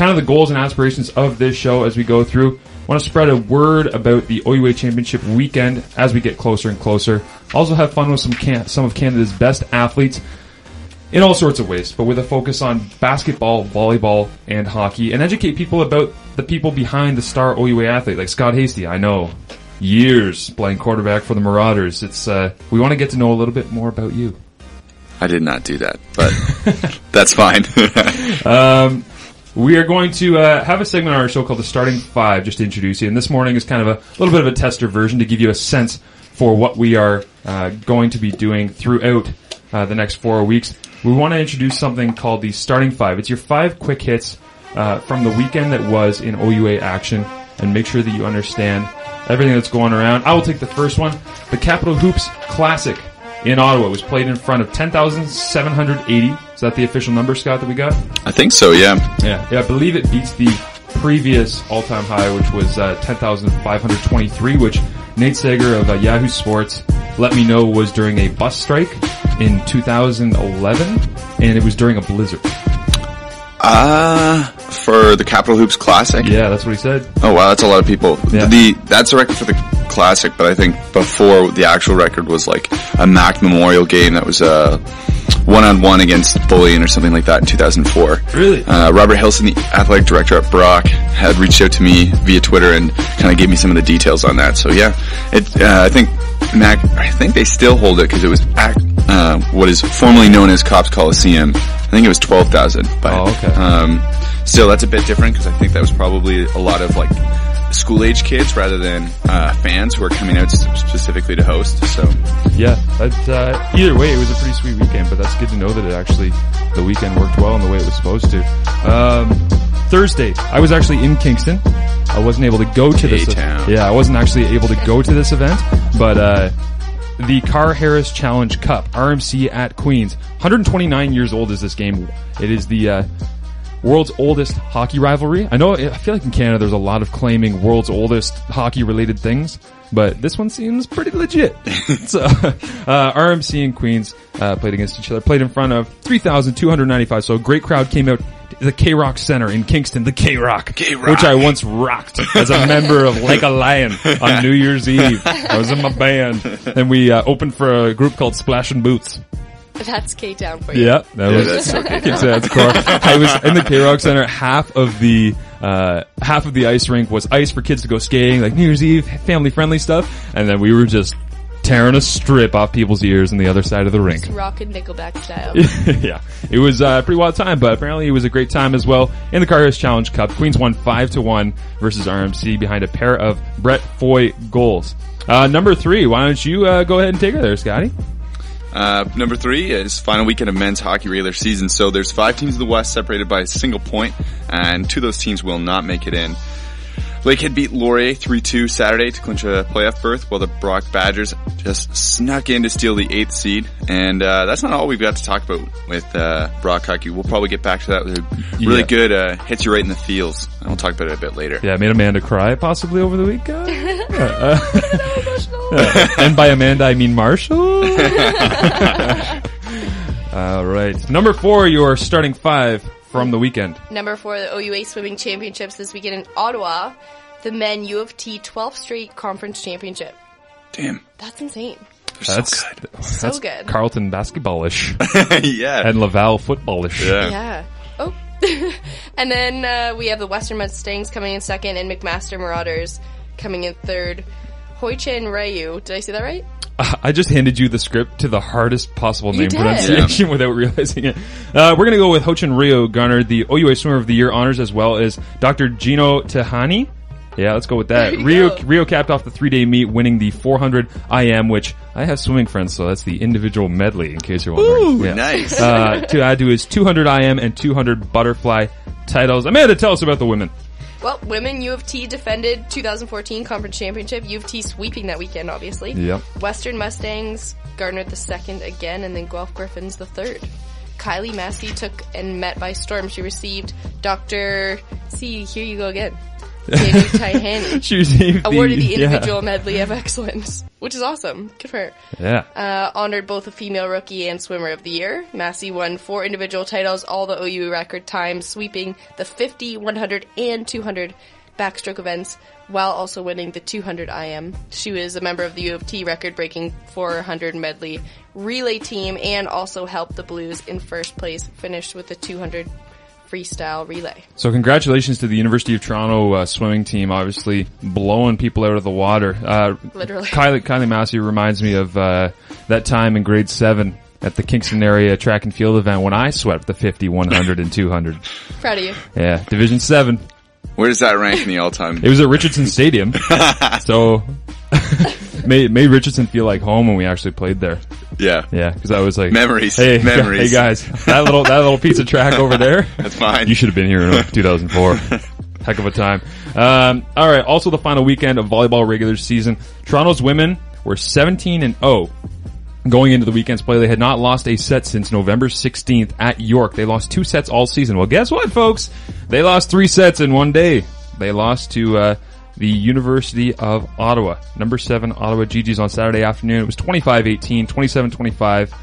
kind of the goals and aspirations of this show as we go through. Want to spread a word about the OUA Championship weekend as we get closer and closer. Also have fun with some of Canada's best athletes in all sorts of ways, but with a focus on basketball, volleyball, and hockey, and educate people about the people behind the star OUA athlete, like Scott Hasty. I know, years playing quarterback for the Marauders. It's we want to get to know a little bit more about you. I did not do that, but that's fine. We are going to have a segment on our show called The Starting Five, just to introduce you. And this morning is kind of a little bit of a tester version to give you a sense for what we are going to be doing throughout the next 4 weeks. We want to introduce something called the Starting Five. It's your 5 quick hits from the weekend that was in OUA action, and make sure that you understand everything that's going around. I will take the first one. The Capital Hoops Classic in Ottawa was played in front of 10,780. Is that the official number, Scott, that we got? I think so, yeah. Yeah, I believe it beats the previous all-time high, which was 10,523, which Nate Sager of Yahoo Sports let me know was during a bus strike in 2011, and it was during a blizzard. For the Capital Hoops Classic? Yeah, that's what he said. Oh wow, that's a lot of people. Yeah. That's a record for the Classic, but I think before the actual record was like a MAC Memorial game that was one-on-one against Bullion or something like that in 2004. Really? Robert Hilson, the athletic director at Brock, had reached out to me via Twitter and kind of gave me some of the details on that. So yeah, I think MAC, I think they still hold it because it was at what is formerly known as Cops Coliseum. I think it was 12,000. Oh, okay. Still, that's a bit different because I think that was probably a lot of like school-age kids rather than fans who are coming out specifically to host. So yeah, either way, it was a pretty sweet weekend. But that's good to know that the weekend worked well in the way it was supposed to. Thursday, I was actually in Kingston. I wasn't able to go to this. Yeah, I wasn't actually able to go to this event, but the Carr Harris Challenge Cup, RMC at Queens. 129 years old is this game. It is the world's oldest hockey rivalry. I feel like in Canada there's a lot of claiming world's oldest hockey related things, but this one seems pretty legit. So, RMC and Queens, played against each other, played in front of 3,295. So a great crowd came out to the K-Rock Center in Kingston, the K-Rock, which I once rocked as a member of Like a Lion on New Year's Eve. I was in my band, and we opened for a group called Splash and Boots. That's K-Town for you. Yeah, that's core. I was in the K-Rock Center. Half of the ice rink was ice for kids to go skating, like New Year's Eve, family friendly stuff. And then we were just tearing a strip off people's ears on the other side of the rink. Just rockin' Nickelback style. Yeah. It was a pretty wild time, but apparently it was a great time as well. In the Carr Harris Challenge Cup, Queens won 5-1 versus RMC behind a pair of Brett Foy goals. Number 3, why don't you go ahead and take her there, Scotty? Number 3 is final weekend of men's hockey regular season. So there's 5 teams in the West separated by a single point, and 2 of those teams will not make it in. Lakehead beat Laurier 3-2 Saturday to clinch a playoff berth, while the Brock Badgers just snuck in to steal the 8th seed. And that's not all we've got to talk about with Brock hockey. We'll probably get back to that with a really good hits you right in the feels. And we'll talk about it a bit later. Yeah, made Amanda cry possibly over the weekend. And by Amanda, I mean Marshall. All right. Number 4, your starting 5 from the weekend. Number 4, the OUA Swimming Championships this weekend in Ottawa. The men U of T 12th straight conference championship. Damn. That's insane. That's so good. Carleton basketballish. Yeah. And Laval footballish. Yeah. Oh. And then we have the Western Mustangs coming in second and McMaster Marauders coming in third. Hoichin Ryu. Did I say that right? I just handed you the script to the hardest possible name pronunciation without realizing it. We're going to go with Hoichin Ryu, garnered the OUA Swimmer of the Year honors, as well as Dr. Gino Tehani. Yeah, let's go with that. Rio capped off the 3-day meet, winning the 400 IM, which I have swimming friends, so that's the individual medley, in case you're wondering. Ooh, nice. To add to his 200 IM and 200 butterfly titles. Amanda, tell us about the women. Well, women U of T defended 2014 conference championship. U of T sweeping that weekend, obviously. Yep. Western Mustangs garnered the second again, and then Guelph Griffins the third. Kylie Massey took and met by storm. She received Dr. See, here you go again. Jamie Tyhan She received awarded the individual medley of excellence, which is awesome. Good for her. Yeah. Honored both the female rookie and swimmer of the year. Massey won 4 individual titles, all the OU record times, sweeping the 50, 100, and 200 backstroke events, while also winning the 200 IM. She was a member of the U of T record-breaking 400 medley relay team and also helped the Blues in first place, finished with the 200 freestyle relay. So congratulations to the University of Toronto swimming team, obviously blowing people out of the water. Literally. Kylie Massey reminds me of that time in grade 7 at the Kingston area track and field event when I swept the 50, 100, and 200. Proud of you. Yeah, Division 7. Where does that rank in the all-time? It was at Richardson Stadium. So made Richardson feel like home when we actually played there. Yeah. Yeah, because I was like, Memories. Hey guys, that little piece of track over there. That's fine. You should have been here in 2004. Heck of a time. All right. Also, the final weekend of volleyball regular season. Toronto's women were 17-0 going into the weekend's play. They had not lost a set since November 16th at York. They lost 2 sets all season. Well, guess what, folks? They lost 3 sets in one day. They lost to the University of Ottawa. Number 7 Ottawa Gee Gees on Saturday afternoon. It was 25-18, 27-25.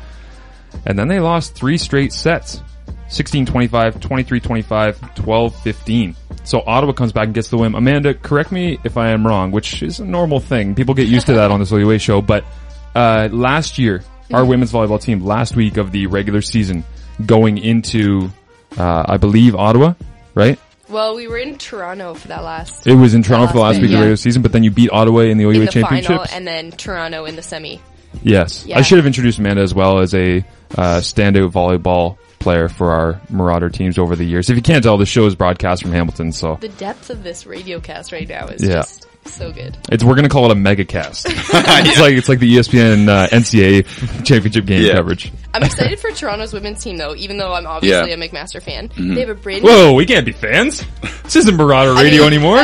And then they lost 3 straight sets. 16-25, 23-25, 12-15. So Ottawa comes back and gets the win. Amanda, correct me if I am wrong, which is a normal thing. People get used to that on this OUA show. But last year, our women's volleyball team, last week of the regular season, going into, I believe, Ottawa, right? Well, we were in Toronto for that last. It was in Toronto for the last week of the yeah. regular season, but then you beat Ottawa in the OUA in the Championships. final, and then Toronto in the semi. Yes. Yeah. I should have introduced Amanda as well as a standout volleyball player for our Marauder teams over the years. If you can't tell, the show is broadcast from Hamilton, so. The depth of this radio cast right now is Yeah. just so good. We're gonna call it a mega cast. It's like the ESPN NCAA championship game coverage. I'm excited for Toronto's women's team though, even though I'm obviously a McMaster fan. They have a brand new... Whoa, we can't be fans. This isn't Marauder radio anymore.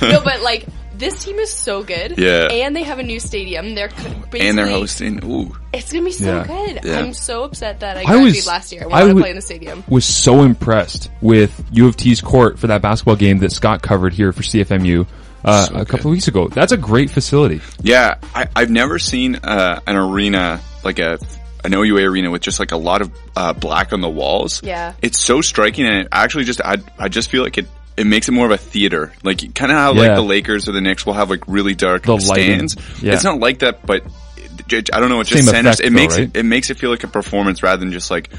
No, but like, this team is so good. Yeah. And they have a new stadium. They're basically... And they're hosting. Ooh. It's gonna be so good. Yeah. I'm so upset that I graduated last year. I want to play in the stadium. Was so impressed with U of T's court for that basketball game that Scott covered here for CFMU a couple of weeks ago. That's a great facility. Yeah, I've never seen an arena like an OUA arena with just like a lot of black on the walls. Yeah. It's so striking, and it actually just I just feel like it makes it more of a theater. Like kind of how like the Lakers or the Knicks will have like really dark stands. Yeah. It's not like that, but I don't know. It Same just centers. effect, It makes it feel like a performance rather than just like.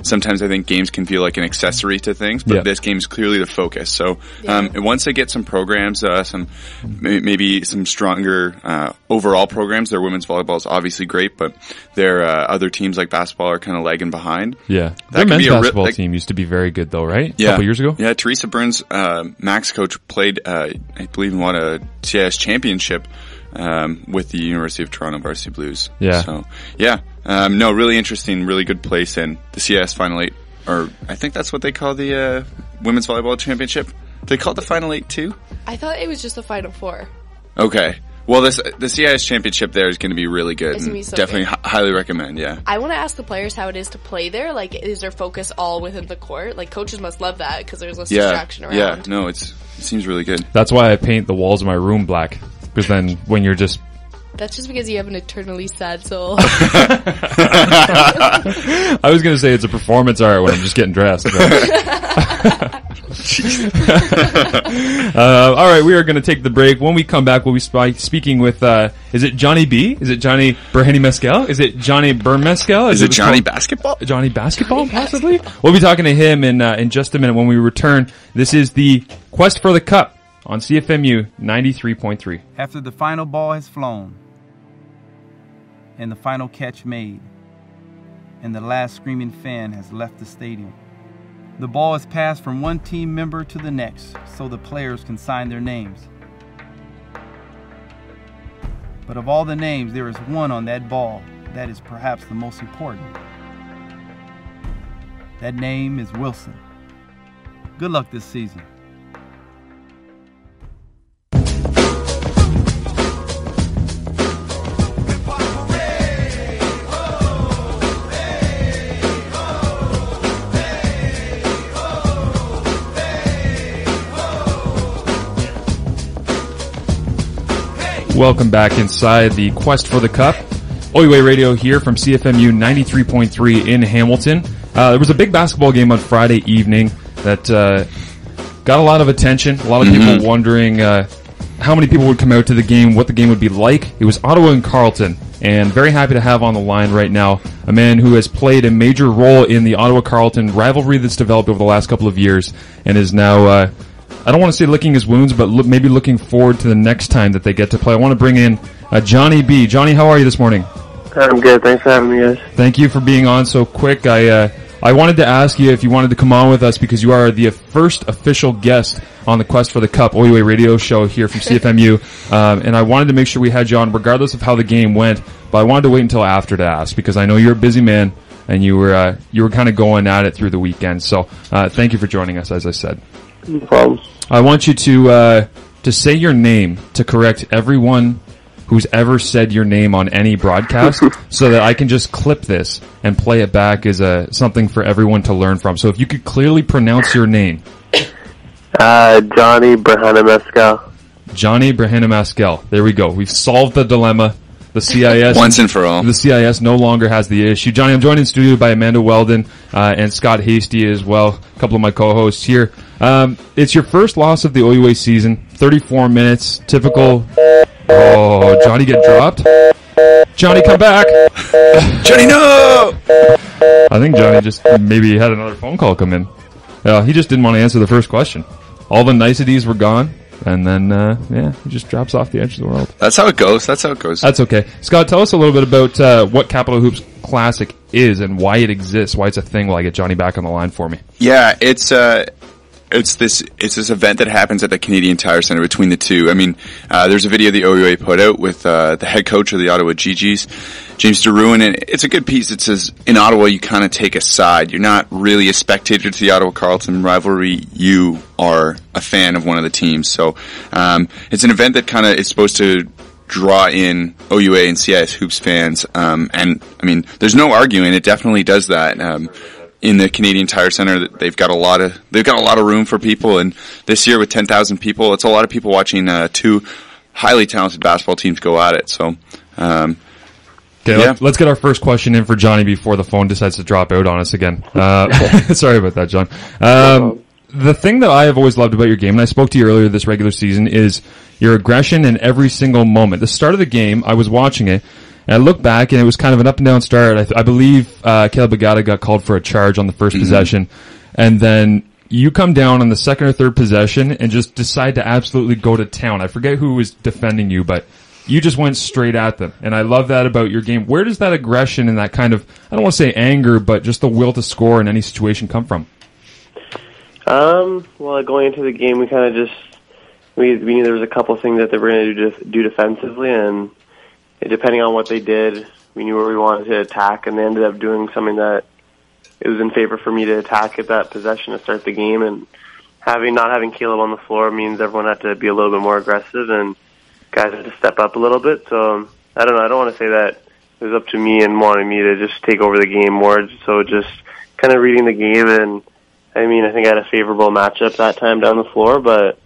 Sometimes I think games can feel like an accessory to things, but this game is clearly the focus. So once they get some programs, maybe some stronger overall programs, their women's volleyball is obviously great, but their other teams like basketball are kind of lagging behind. Yeah, their men's basketball team used to be very good though, right? Yeah, a couple years ago. Yeah, Teresa Burns, Max coach, played I believe won a CIS championship. With the University of Toronto Varsity Blues. Yeah. So, yeah. No, really interesting, really good place, and the CIS Final 8, or I think that's what they call the Women's Volleyball Championship. Do they call it the Final 8 too? I thought it was just the Final 4. Okay. Well, the CIS Championship there is going to be really good. It's going to be so definitely good. Highly recommend, yeah. I want to ask the players how it is to play there. Like, is their focus all within the court? Like, coaches must love that because there's less distraction around. Yeah, no, it seems really good. That's why I paint the walls of my room black. Because then when you're just... That's just because you have an eternally sad soul. I was going to say it's a performance art when I'm just getting dressed. But all right, we are going to take the break. When we come back, we'll be speaking with, is it Johnny B? Is it Johnny Berhanemeskel? Is it Johnny Berhanemeskel? Is it Johnny Basketball? Johnny Basketball, possibly? We'll be talking to him in just a minute when we return. This is the Quest for the Cup on CFMU 93.3. After the final ball has flown, and the final catch made, and the last screaming fan has left the stadium, the ball is passed from one team member to the next so the players can sign their names. But of all the names, there is one on that ball that is perhaps the most important. That name is Wilson. Good luck this season. Welcome back inside the Quest for the Cup. OUA Radio here from CFMU 93.3 in Hamilton. There was a big basketball game on Friday evening that got a lot of attention. A lot of people wondering how many people would come out to the game, what the game would be like. It was Ottawa and Carleton, and very happy to have on the line right now a man who has played a major role in the Ottawa-Carleton rivalry that's developed over the last couple of years and is now, I don't want to say licking his wounds, but maybe looking forward to the next time that they get to play. I want to bring in Johnny B. Johnny, how are you this morning? I'm good. Thanks for having me, guys. Thank you for being on so quick. I wanted to ask you if you wanted to come on with us because you are the first official guest on the Quest for the Cup OUA radio show here from CFMU. And I wanted to make sure we had you on regardless of how the game went, but I wanted to wait until after to ask because I know you're a busy man and you were kind of going at it through the weekend. So, thank you for joining us, as I said. No problem. I want you to say your name to correct everyone who's ever said your name on any broadcast so that I can just clip this and play it back as something for everyone to learn from. So if you could clearly pronounce your name. Johnny Berhanemeskel. Johnny Berhanemeskel. There we go. We've solved the dilemma. The CIS once and for all. The CIS no longer has the issue. Johnny, I'm joined in studio by Amanda Weldon and Scott Hasty as well, a couple of my co-hosts here. It's your first loss of the OUA season, 34 minutes, typical. Oh, Johnny get dropped? Johnny, come back! Johnny, no! I think Johnny just maybe had another phone call come in. He just didn't want to answer the first question. All the niceties were gone. And then, he just drops off the edge of the world. That's how it goes. That's okay. Scott, tell us a little bit about what Capital Hoops Classic is and why it exists, why it's a thing while I get Johnny back on the line for me. Yeah, it's this event that happens at the Canadian Tire Center between the two. I mean, there's a video the OUA put out with the head coach of the Ottawa Gee Gees, James DeRuin, and it's a good piece. It says, in Ottawa, you kind of take a side. You're not really a spectator to the Ottawa-Carleton rivalry. You are a fan of one of the teams. So it's an event that kind of is supposed to draw in OUA and CIS Hoops fans. And, I mean, there's no arguing. It definitely does that. In the Canadian Tire Center, they've got a lot of room for people, and this year with 10,000 people, it's a lot of people watching two highly talented basketball teams go at it. So, let's get our first question in for Johnny before the phone decides to drop out on us again. Sorry about that, John. The thing that I have always loved about your game, and I spoke to you earlier this regular season, is your aggression in every single moment. The start of the game, I was watching it, and I look back, and it was kind of an up-and-down start. I believe Caleb Agata got called for a charge on the first possession, and then you come down on the second or third possession and just decide to absolutely go to town. I forget who was defending you, but you just went straight at them, and I love that about your game. Where does that aggression and that kind of, I don't want to say anger, but just the will to score in any situation come from? Well, going into the game, we kind of just, we knew there was a couple things that they were going to do defensively, and depending on what they did, we knew where we wanted to attack, and they ended up doing something that it was in favor for me to attack at that possession to start the game. And not having Caleb on the floor means everyone had to be a little bit more aggressive, and guys had to step up a little bit. So I don't know. I don't want to say that it was up to me and wanting me to just take over the game more. So just kind of reading the game, and I mean, I think I had a favorable matchup that time down the floor, but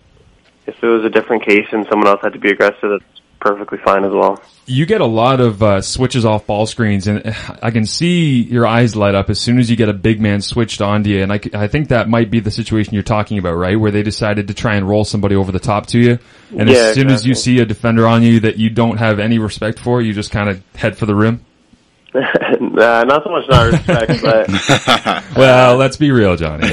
if it was a different case and someone else had to be aggressive, that's perfectly fine as well. You get a lot of switches off ball screens, and I can see your eyes light up as soon as you get a big man switched onto you, and I think that might be the situation you're talking about, right? Where they decided to try and roll somebody over the top to you, and as soon as you see a defender on you that you don't have any respect for, you just kind of head for the rim? Not so much not respect, but... Well, let's be real, Johnny.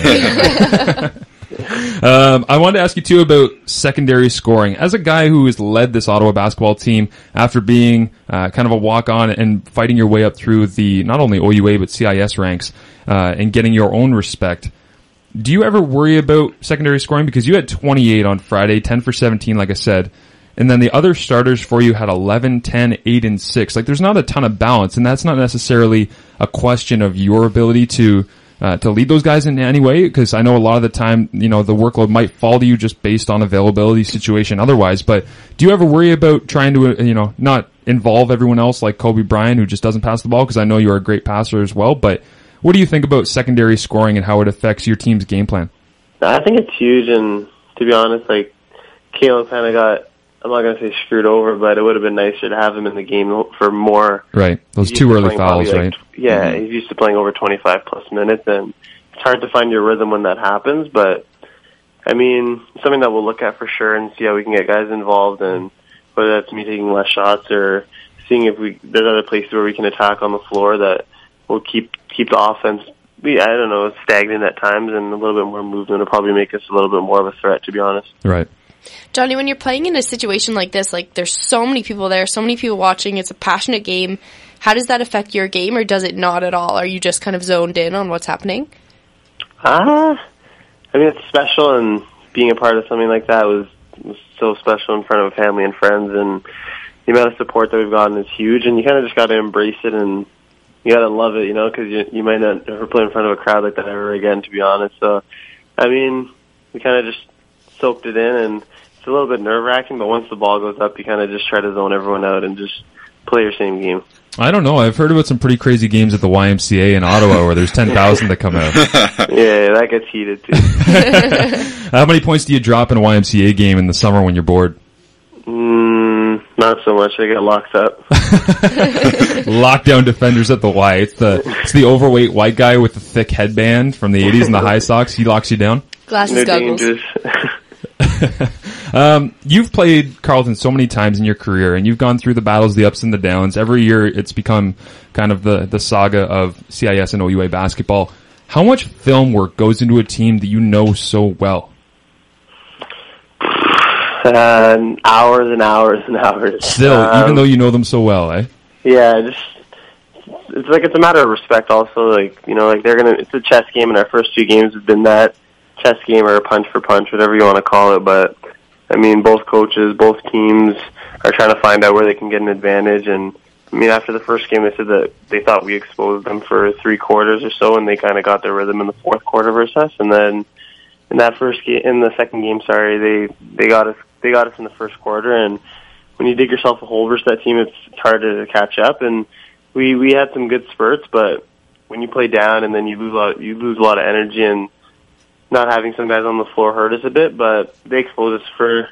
I wanted to ask you too about secondary scoring. As a guy who has led this Ottawa basketball team after being kind of a walk-on and fighting your way up through the not only OUA but CIS ranks and getting your own respect, do you ever worry about secondary scoring? Because you had 28 on Friday, 10 for 17, like I said, and then the other starters for you had 11, 10, 8, and 6. Like, there's not a ton of balance, and that's not necessarily a question of your ability to lead those guys in any way, because I know a lot of the time, the workload might fall to you just based on availability situation otherwise, but do you ever worry about trying to, not involve everyone else like Kobe Bryant, who just doesn't pass the ball? Because I know you're a great passer as well, but what do you think about secondary scoring and how it affects your team's game plan? I think it's huge, and to be honest, like, Caleb kind of got I'm not going to say screwed over, but it would have been nicer to have him in the game for more. Right. Those 2 early fouls, right? Yeah, he's used to playing over 25 plus minutes, and it's hard to find your rhythm when that happens, but I mean, something that we'll look at for sure and see how we can get guys involved, and whether that's me taking less shots or seeing if there's other places where we can attack on the floor that will keep the offense, stagnant at times, and a little bit more movement will probably make us a little bit more of a threat, to be honest. Right. Johnny, when you're playing in a situation like this, like there's so many people there, so many people watching, it's a passionate game. How does that affect your game, or does it not at all? Are you just kind of zoned in on what's happening? I mean, it's special, and being a part of something like that was so special in front of family and friends, and the amount of support that we've gotten is huge, and you kind of just got to embrace it, and you got to love it, because you might not ever play in front of a crowd like that ever again, to be honest. So, I mean, we kind of just soaked it in, and it's a little bit nerve-wracking, but once the ball goes up, you kind of just try to zone everyone out and just play your same game. I don't know. I've heard about some pretty crazy games at the YMCA in Ottawa where there's 10,000 that come out. Yeah, that gets heated too. How many points do you drop in a YMCA game in the summer when you're bored? Not so much. They get locked up. Lockdown defenders at the Y. It's the overweight white guy with the thick headband from the 80s and the high socks. He locks you down. Glasses, goggles. You've played Carleton so many times in your career, and you've gone through the battles, the ups and the downs. Every year it's become kind of the saga of CIS and OUA basketball. How much film work goes into a team that you know so well? Hours and hours and hours. Still, even though you know them so well, eh? Yeah, it's a matter of respect also. It's a chess game, and our first 2 games have been that chess game or punch for punch, whatever you want to call it. But, I mean, both coaches, both teams are trying to find out where they can get an advantage. And, I mean, after the first game, they said that they thought we exposed them for 3 quarters or so, and they kind of got their rhythm in the fourth quarter versus us. And then in the second game, they got us in the first quarter. And when you dig yourself a hole versus that team, it's harder to catch up. And we had some good spurts, but when you play down and then you lose a lot of energy, and not having some guys on the floor hurt us a bit, but they exposed us for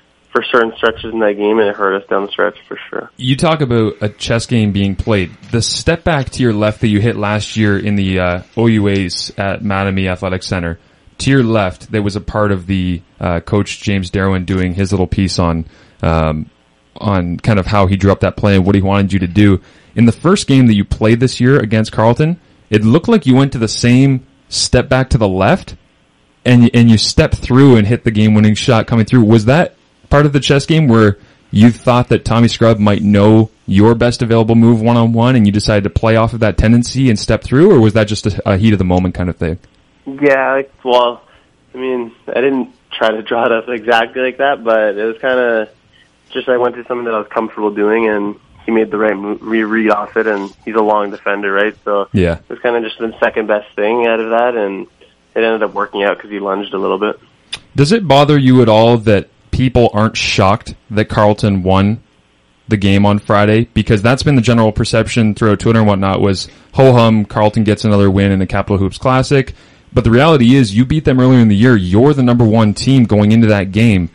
certain stretches in that game, and it hurt us down the stretch for sure. You talk about a chess game being played. The step back to your left that you hit last year in the OUAs at Mattamy Athletic Center, to your left, there was a part of the coach James Darwin doing his little piece on kind of how he drew up that play and what he wanted you to do. In the first game that you played this year against Carleton, it looked like you went to the same step back to the left, and you stepped through and hit the game-winning shot coming through. Was that part of the chess game where you thought that Tommy Scrub might know your best available move one-on-one, and you decided to play off of that tendency and step through, or was that just a heat-of-the-moment kind of thing? Yeah, I mean, I didn't try to draw it up exactly like that, but it was kind of just I went to something that I was comfortable doing, and he made the right read off it, and he's a long defender, right? So yeah, it was kind of just the second best thing out of that, and it ended up working out because he lunged a little bit. Does it bother you at all that people aren't shocked that Carleton won the game on Friday? Because that's been the general perception throughout Twitter and whatnot was, ho-hum, Carleton gets another win in the Capital Hoops Classic. But the reality is you beat them earlier in the year. You're the number 1 team going into that game.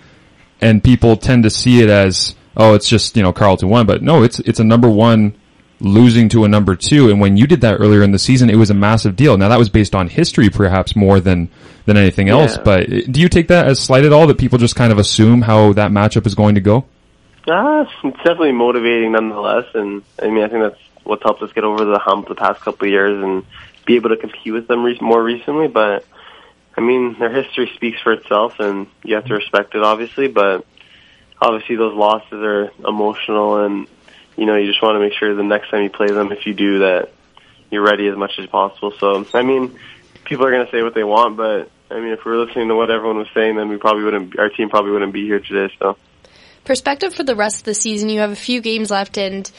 And people tend to see it as, oh, it's just, Carleton won. But no, it's a number 1 losing to a number 2. And when you did that earlier in the season, it was a massive deal. Now that was based on history perhaps more than anything else. But do you take that as slight at all, that people just kind of assume how that matchup is going to go? It's definitely motivating nonetheless. And I mean, I think that's what's helped us get over the hump the past couple of years and be able to compete with them more recently. But I mean, their history speaks for itself, and you have to respect it, obviously. But obviously, those losses are emotional, and you just want to make sure the next time you play them, if you do, that you're ready as much as possible. So I mean, people are going to say what they want, but I mean, if we were listening to what everyone was saying, then our team probably wouldn't be here today. So, perspective for the rest of the season, you have a few games left, and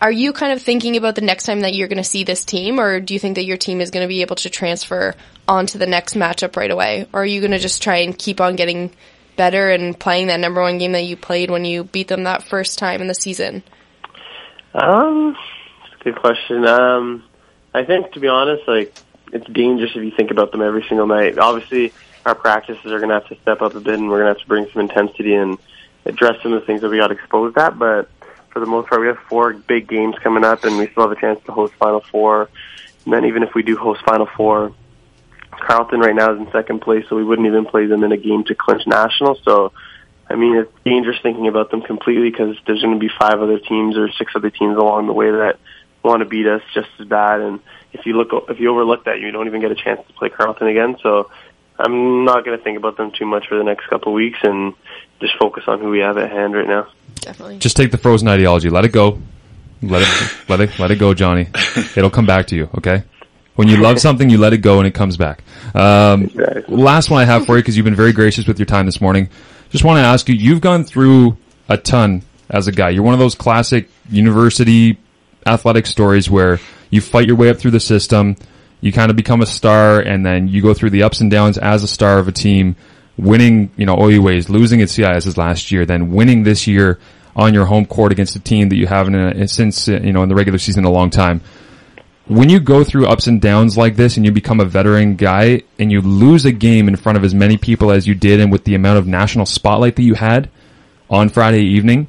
are you kind of thinking about the next time that you're going to see this team, or do you think that your team is going to be able to transfer onto the next matchup right away? Or are you going to just try and keep on getting better and playing that number 1 game that you played when you beat them that first time in the season? That's a good question. I think, to be honest, it's dangerous if you think about them every single night. Obviously, our practices are going to have to step up a bit, and we're going to have to bring some intensity and address some of the things that we got exposed at. But for the most part, we have 4 big games coming up, and we still have a chance to host Final Four. And then even if we do host Final Four, Carleton right now is in second place, so we wouldn't even play them in a game to clinch national. So, I mean, it's dangerous thinking about them completely because there's going to be 5 other teams or 6 other teams along the way that want to beat us just as bad. And if you overlook that, you don't even get a chance to play Carleton again. So I'm not going to think about them too much for the next couple of weeks and just focus on who we have at hand right now. Definitely. Just take the frozen ideology. Let it go. Let it go, Johnny. It'll come back to you, okay? When you love something, you let it go and it comes back. Exactly. Last one I have for you, because you've been very gracious with your time this morning. Just want to ask you, you've gone through a ton as a guy. You're one of those classic university athletic stories where you fight your way up through the system, you kind of become a star, and then you go through the ups and downs as a star of a team, winning, OUAs, losing at CIS's last year, then winning this year on your home court against a team that you haven't since, in the regular season a long time. When you go through ups and downs like this and you become a veteran guy and you lose a game in front of as many people as you did and with the amount of national spotlight that you had on Friday evening,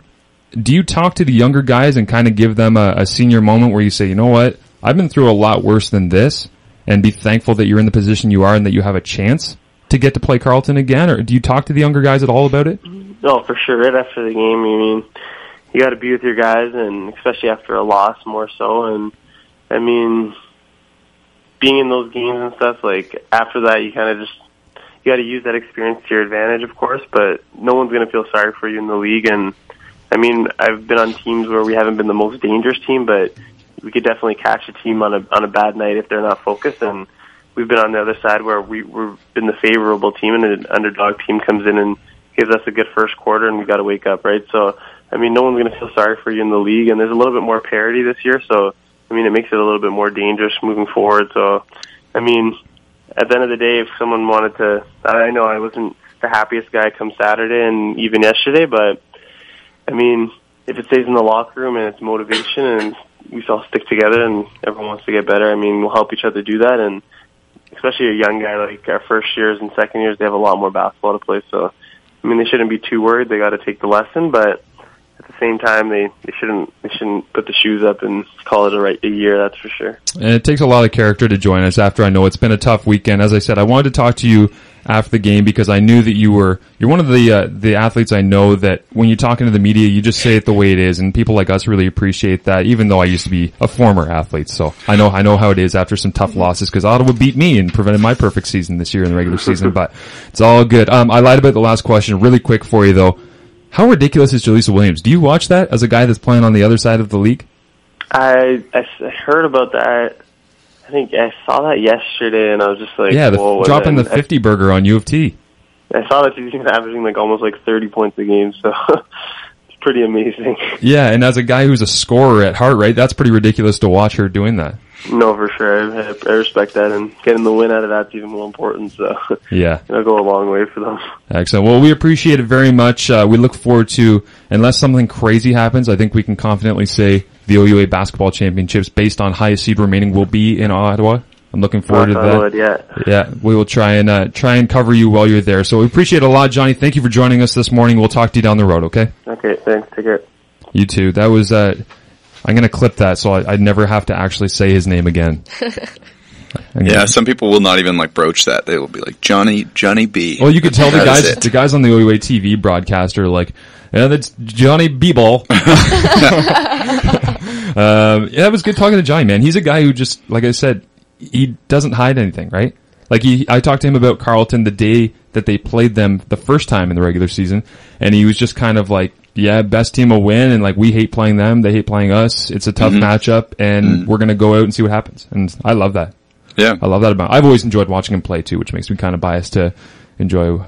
do you talk to the younger guys and kind of give them a senior moment where you say, you know what, I've been through a lot worse than this, and be thankful that you're in the position you are and that you have a chance to get to play Carleton again? Or do you talk to the younger guys at all about it? No, for sure. Right after the game, you got to be with your guys, and especially after a loss more so. And I mean, being in those games and stuff, like, after that, you got to use that experience to your advantage, of course, but no one's going to feel sorry for you in the league. And I mean, I've been on teams where we haven't been the most dangerous team, but we could definitely catch a team on a bad night if they're not focused. And we've been on the other side where we've been the favorable team, and an underdog team comes in and gives us a good first quarter, and we got to wake up, right? So, I mean, no one's going to feel sorry for you in the league, and there's a little bit more parity this year, so I mean, it makes it a little bit more dangerous moving forward. So, I mean, at the end of the day, if someone wanted to, I know I wasn't the happiest guy come Saturday and even yesterday, but I mean, if it stays in the locker room and it's motivation and we all stick together and everyone wants to get better, I mean, we'll help each other do that. And especially a young guy like our first years and second years, they have a lot more basketball to play. So, I mean, they shouldn't be too worried. They got to take the lesson, but at the same time, they shouldn't put the shoes up and call it a year, that's for sure. And it takes a lot of character to join us after I know it's been a tough weekend. As I said, I wanted to talk to you after the game because I knew that you're one of the athletes I know that when you're talking to the media, you just say it the way it is, and people like us really appreciate that, even though I used to be a former athlete. So I know how it is after some tough losses, because Ottawa beat me and prevented my perfect season this year in the regular season, but it's all good. I lied about the last question. Really quick for you, though. How ridiculous is Jaleesa Williams? Do you watch that as a guy that's playing on the other side of the league? I heard about that. I think I saw that yesterday, and I was just like, whoa. Dropping the 50 burger on U of T. I saw that he's averaging almost 30 points a game, so it's pretty amazing. Yeah, and as a guy who's a scorer at heart, right, that's pretty ridiculous to watch her doing that. No, for sure. I respect that, and getting the win out of that's even more important, so yeah, it'll go a long way for them. Excellent. Well, we appreciate it very much. We look forward to, unless something crazy happens, I think we can confidently say the OUA Basketball Championships, based on highest seed remaining, will be in Ottawa. I'm looking forward to that. Yeah, we will try and cover you while you're there. So we appreciate it a lot, Johnny. Thank you for joining us this morning. We'll talk to you down the road, okay? Okay, thanks. Take care. You too. That was, I'm going to clip that so I'd never have to actually say his name again. Yeah, some people will not even broach that. They will be like, Johnny B. Well, you could tell the guys on the OUA TV broadcast are like, yeah, that's Johnny B-Ball. Yeah, it was good talking to Johnny, man. He's a guy who just, like I said, he doesn't hide anything, right? I talked to him about Carleton the day that they played them the first time in the regular season, and he was just kind of like, yeah, best team will win, and we hate playing them, they hate playing us. It's a tough matchup, and we're gonna go out and see what happens. And I love that. Yeah. I love that about him. I've always enjoyed watching him play too, which makes me kind of biased to enjoy,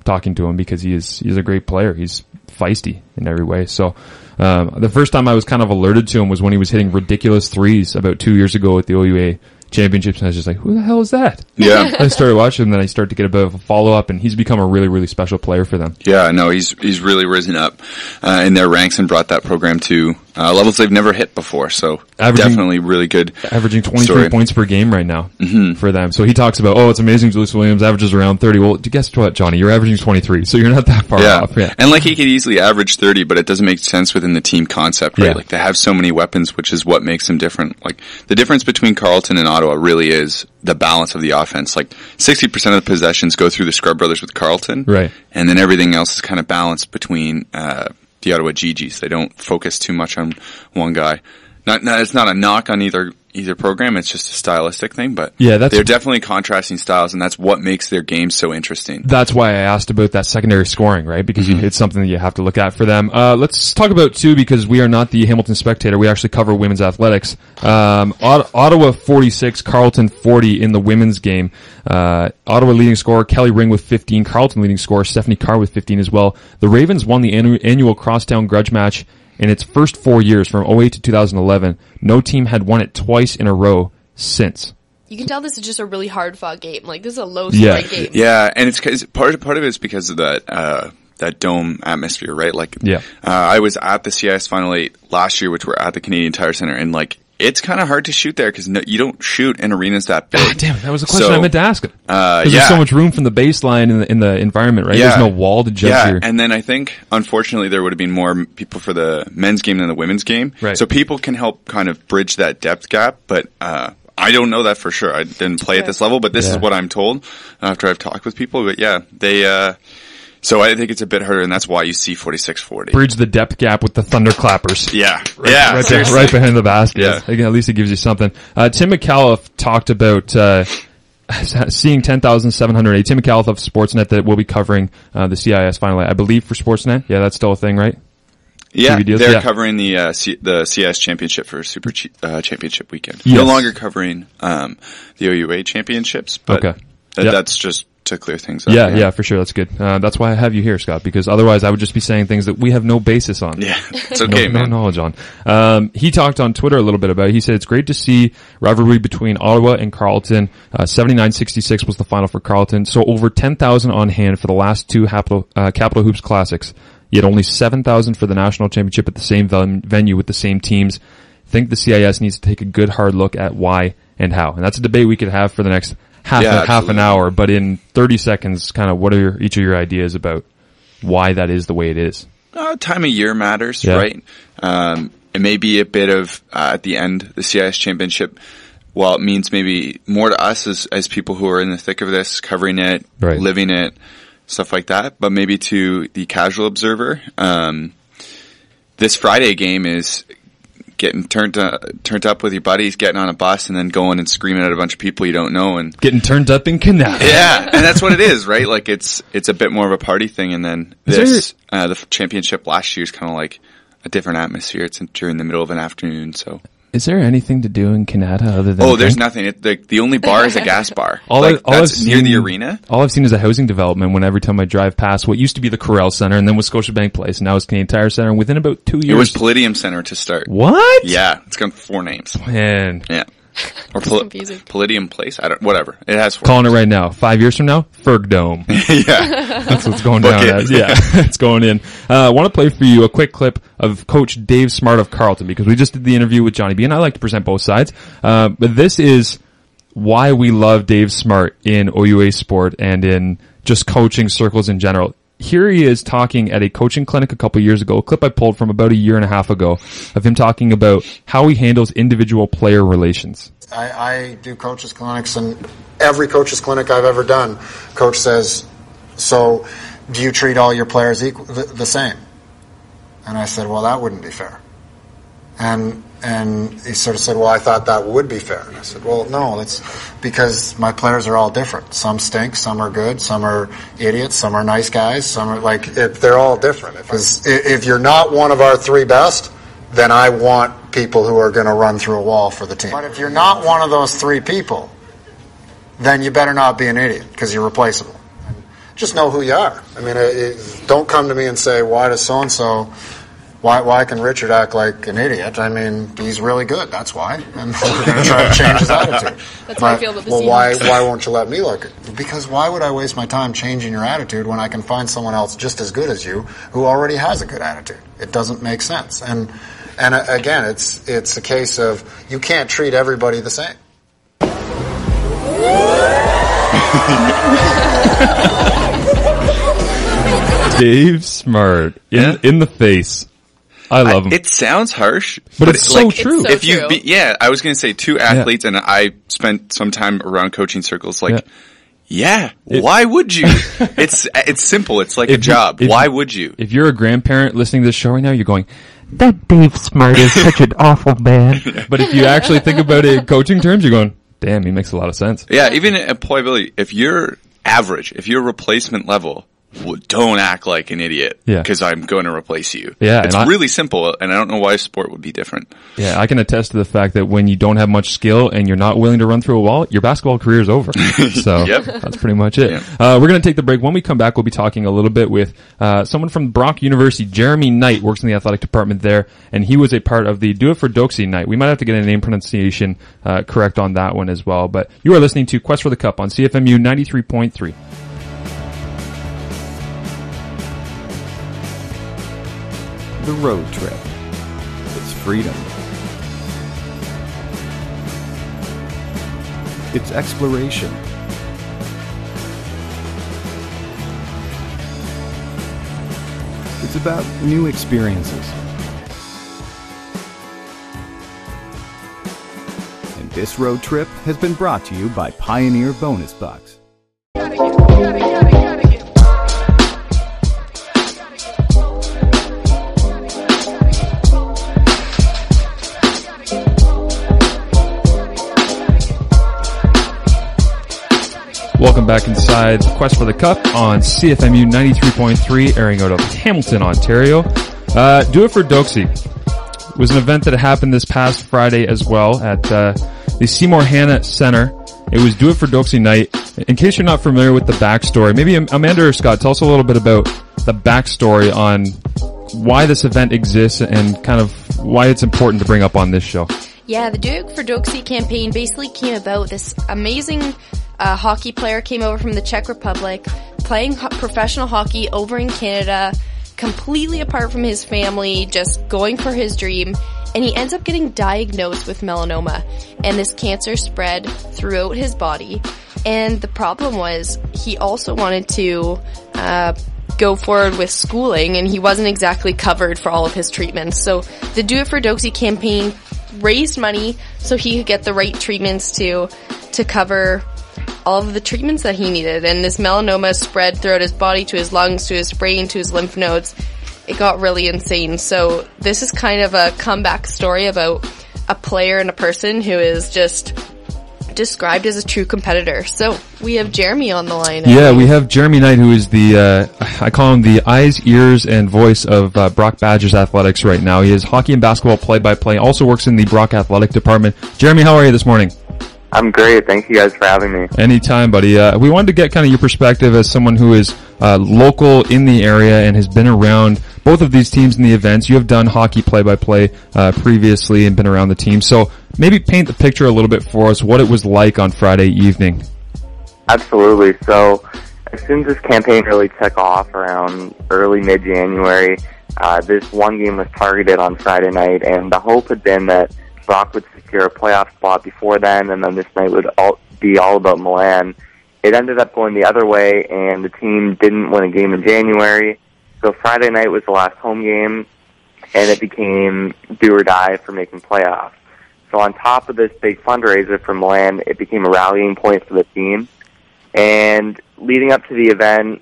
talking to him, because he's a great player. He's feisty. in every way. So, the first time I was kind of alerted to him was when he was hitting ridiculous threes about 2 years ago at the OUA Championships, and I was just like, who the hell is that? Yeah. I started watching him, and then I started to get a bit of a follow-up, and he's become a really, really special player for them. Yeah, no, he's really risen up in their ranks and brought that program to levels they've never hit before. So definitely really good. Averaging 23 story. points per game right now for them. So he talks about, it's amazing Julius Williams averages around 30. Well, guess what, Johnny? You're averaging 23, so you're not that far off. Yeah. And like he could easily average 30, but it doesn't make sense within the team concept, right? Yeah. Like they have so many weapons, which is what makes them different. Like the difference between Carleton and Ottawa really is the balance of the offense. Like 60% of the possessions go through the Scrub Brothers with Carleton. Right. And then everything else is kind of balanced between, the Ottawa Gee Gees. They don't focus too much on one guy. It's not a knock on either program. It's just a stylistic thing, but they're definitely contrasting styles, and that's what makes their game so interesting. That's why I asked about that secondary scoring, right? Because it's something that you have to look at for them. Let's talk about too, because we are not the Hamilton Spectator. We actually cover women's athletics. Ottawa 46, Carleton 40 in the women's game. Ottawa leading scorer Kelly Ring with 15, Carleton leading scorer Stephanie Carr with 15 as well. The Ravens won the annual Crosstown Grudge match in its first 4 years, from 2008 to 2011. No team had won it twice in a row since. You can tell this is just a really hard-fought game. Like, this is a low-scoring game. Yeah, and it's cause part of it is because of that dome atmosphere, right? Like, I was at the CIS Final 8 last year, which were at the Canadian Tire Center, and like, it's kind of hard to shoot there because you don't shoot in arenas that big. God damn it, that was a question I meant to ask him. Because there's so much room from the baseline in the environment, right? There's no wall to judge here. And then I think, unfortunately, there would have been more people for the men's game than the women's game. Right. So people can help kind of bridge that depth gap, but I don't know that for sure. I didn't play at this level, but this is what I'm told after I've talked with people. But they so I think it's a bit harder, and that's why you see 46-40. Bridge the depth gap with the thunderclappers. Right behind the basket. Yeah. Again, at least it gives you something. Tim McAuliffe talked about seeing 10,708. Tim McAuliffe of Sportsnet that will be covering the CIS Final 8, I believe, for Sportsnet. Yeah, that's still a thing, right? Yeah, they're covering the CIS Championship for Super Championship weekend. Yes. No longer covering the OUA Championships, but that's just to clear things up. Yeah, for sure. That's good. That's why I have you here, Scott, because otherwise I would just be saying things that we have no basis on. Yeah, it's okay, no knowledge on. He talked on Twitter a little bit about it. He said it's great to see rivalry between Ottawa and Carleton. 79-66 was the final for Carleton. So over 10,000 on hand for the last two Capital Hoops Classics. Yet only 7,000 for the national championship at the same venue with the same teams. I think the CIS needs to take a good hard look at why and how. And that's a debate we could have for the next half an hour, but in 30 seconds, kind of what are each of your ideas about why that is the way it is? Time of year matters, right? It may be a bit of, at the end, the CIS championship, while it means maybe more to us as people who are in the thick of this, covering it, living it, stuff like that, but maybe to the casual observer, this Friday game is getting turned up with your buddies, getting on a bus, and then going and screaming at a bunch of people you don't know, and getting turned up in Canada. Yeah, and that's what it is, right? Like it's a bit more of a party thing, and then the championship last year is kind of like a different atmosphere. It's during the middle of an afternoon, so. Is there anything to do in Canada other than there's nothing. The only bar is a gas bar. That's near the arena. All I've seen is a housing development when every time I drive past what used to be the Corral Center and then was Scotiabank Place and now it's Canadian Tire Center, and within about 2 years. It was Palladium Center to start. What? Yeah, it's got 4 names. Man. Yeah. Or confusing. Palladium Place? Whatever. It has 4 Calling names. it right now. 5 years from now, Ferg Dome. Yeah. That's what's going down as. Yeah. It's going in. I want to play for you a quick clip of Coach Dave Smart of Carleton, because we just did the interview with Johnny B, and I like to present both sides. But this is why we love Dave Smart in OUA sport and in just coaching circles in general. Here he is talking at a coaching clinic a couple years ago, a clip I pulled from about a year and a half ago of him talking about how he handles individual player relations. I do coaches clinics, and every coaches clinic I've ever done, coach says, so do you treat all your players the same? And I said, well, that wouldn't be fair. And he sort of said, well, I thought that would be fair. And I said, well, no, that's because my players are all different. Some stink, some are good, some are idiots, some are nice guys, some are they're all different. If you're not one of our 3 best, then I want people who are going to run through a wall for the team. But if you're not one of those 3 people, then you better not be an idiot, because you're replaceable. just know who you are. I mean, don't come to me and say, why does so-and-so, why can Richard act like an idiot? I mean, he's really good, that's why. And we're going to try to change his attitude. That's how I feel about the Seahawks. Seahawks. Why won't you let me look at it? Because why would I waste my time changing your attitude when I can find someone else just as good as you who already has a good attitude? It doesn't make sense. And again, it's a case of you can't treat everybody the same. Dave Smart in the face. I love him. It sounds harsh, but it's so true. It's so if you, true. I was going to say two athletes, and I spent some time around coaching circles. Like, why would you? It's simple. It's like a job. Why would you? If you're a grandparent listening to this show right now, you're going, that Dave Smart is such an awful man. But if you actually think about it in coaching terms, you're going, damn, he makes a lot of sense. Yeah, even employability. If you're average, if you're replacement level, don't act like an idiot because I'm going to replace you. Yeah, it's really simple, and I don't know why sport would be different. Yeah, I can attest to the fact that when you don't have much skill and you're not willing to run through a wall, your basketball career is over. So that's pretty much it. Yeah. We're going to take the break. When we come back, we'll be talking a little bit with someone from Brock University. Jeremy Knight works in the athletic department there, and he was a part of the Do It for Doczy night. We might have to get a name pronunciation correct on that one as well. But you are listening to Quest for the Cup on CFMU 93.3. The road trip. It's freedom. It's exploration. It's about new experiences. And this road trip has been brought to you by Pioneer Bonus Bucks. Welcome back inside Quest for the Cup on CFMU 93.3, airing out of Hamilton, Ontario. Do It for Doczy was an event that happened this past Friday as well at the Seymour Hanna Center. It was Do It for Doczy night. In case you're not familiar with the backstory, maybe Amanda or Scott, tell us a little bit about the backstory on why this event exists and kind of why it's important to bring up on this show. Yeah, the Do It for Doczy campaign basically came about. This amazing hockey player came over from the Czech Republic, playing professional hockey over in Canada, completely apart from his family, just going for his dream, and he ends up getting diagnosed with melanoma, and this cancer spread throughout his body. And the problem was he also wanted to go forward with schooling, and he wasn't exactly covered for all of his treatments. So the Do It for Doczy campaign raised money so he could get the right treatments to cover all of the treatments that he needed. And this melanoma spread throughout his body, to his lungs, to his brain, to his lymph nodes. It got really insane. So this is kind of a comeback story about a player and a person who is just described as a true competitor. So we have Jeremy on the line. Yeah, we have Jeremy Knight, who is the, I call him the eyes, ears, and voice of Brock Badgers athletics right now. He is hockey and basketball play-by-play, also works in the Brock athletic department. Jeremy, how are you this morning? I'm great. Thank you guys for having me. Anytime, buddy. We wanted to get kind of your perspective as someone who is local in the area and has been around both of these teams in the events. You have done hockey play-by-play previously and been around the team. So maybe paint the picture a little bit for us, what it was like on Friday evening. Absolutely. So as soon as this campaign really took off around early mid-January, this one game was targeted on Friday night, and the hope had been that Brock would secure a playoff spot before then, and then this night would be all about Milan. It ended up going the other way, and the team didn't win a game in January. So Friday night was the last home game, and it became do or die for making playoffs. So on top of this big fundraiser for Milan, it became a rallying point for the team. And leading up to the event,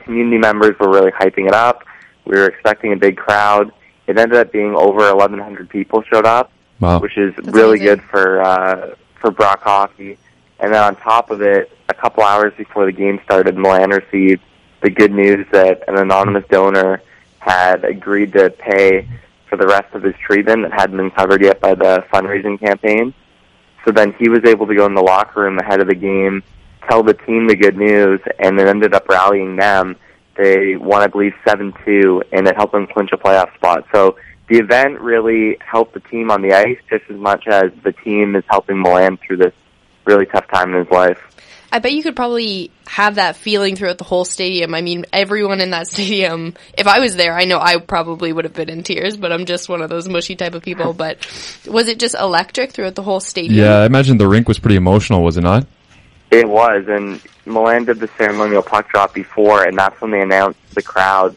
community members were really hyping it up. We were expecting a big crowd. It ended up being over 1,100 people showed up. Wow. Which is really good for Brock hockey. And then on top of it, a couple hours before the game started, Milan received the good news that an anonymous donor had agreed to pay for the rest of his treatment that hadn't been covered yet by the fundraising campaign. So then he was able to go in the locker room ahead of the game, tell the team the good news, and it ended up rallying them. They won, I believe, 7-2, and it helped them clinch a playoff spot. So the event really helped the team on the ice just as much as the team is helping Milan through this really tough time in his life. I bet you could probably have that feeling throughout the whole stadium. I mean, everyone in that stadium, if I was there, I know I probably would have been in tears, but I'm just one of those mushy type of people. But was it just electric throughout the whole stadium? Yeah, I imagine the rink was pretty emotional, was it not? It was, and Milan did the ceremonial puck drop before, and that's when they announced to the crowd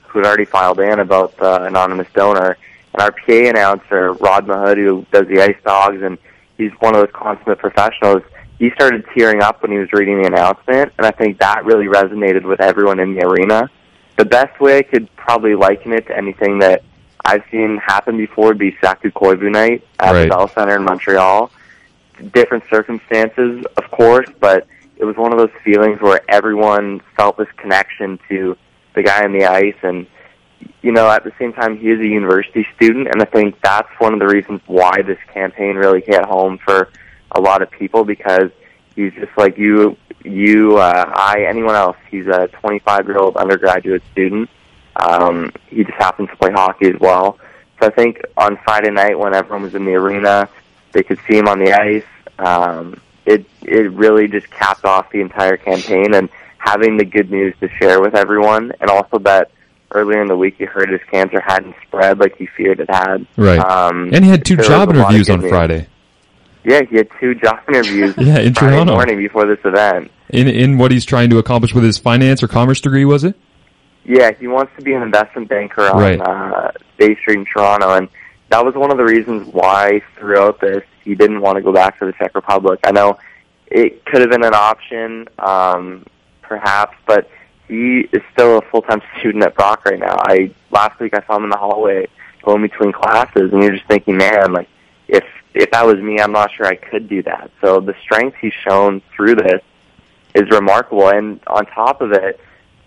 who had already filed in about the anonymous donor. And our PA announcer, Rod Mahood, who does the Ice Dogs, and he's one of those consummate professionals, he started tearing up when he was reading the announcement, and I think that really resonated with everyone in the arena. The best way I could probably liken it to anything that I've seen happen before would be Saku Koivu night at the Bell Center in Montreal. Different circumstances, of course, but it was one of those feelings where everyone felt this connection to the guy on the ice, and, you know, at the same time, he is a university student, and I think that's one of the reasons why this campaign really hit home for a lot of people, because he's just like anyone else. He's a 25-year-old undergraduate student. He just happens to play hockey as well. So I think on Friday night when everyone was in the arena, they could see him on the ice. It really just capped off the entire campaign, and having the good news to share with everyone, and also that earlier in the week he heard his cancer hadn't spread like he feared it had. Right. And he had 2 job interviews on Friday. Yeah, he had 2 job interviews in Friday Toronto morning before this event. In what he's trying to accomplish with his finance or commerce degree, was it? Yeah, he wants to be an investment banker on Bay Street in Toronto, and that was one of the reasons why throughout this he didn't want to go back to the Czech Republic. I know it could have been an option, perhaps, but he is still a full-time student at Brock right now. Last week I saw him in the hallway going between classes, and you're just thinking, man, like, if that was me, I'm not sure I could do that. So the strength he's shown through this is remarkable, and on top of it,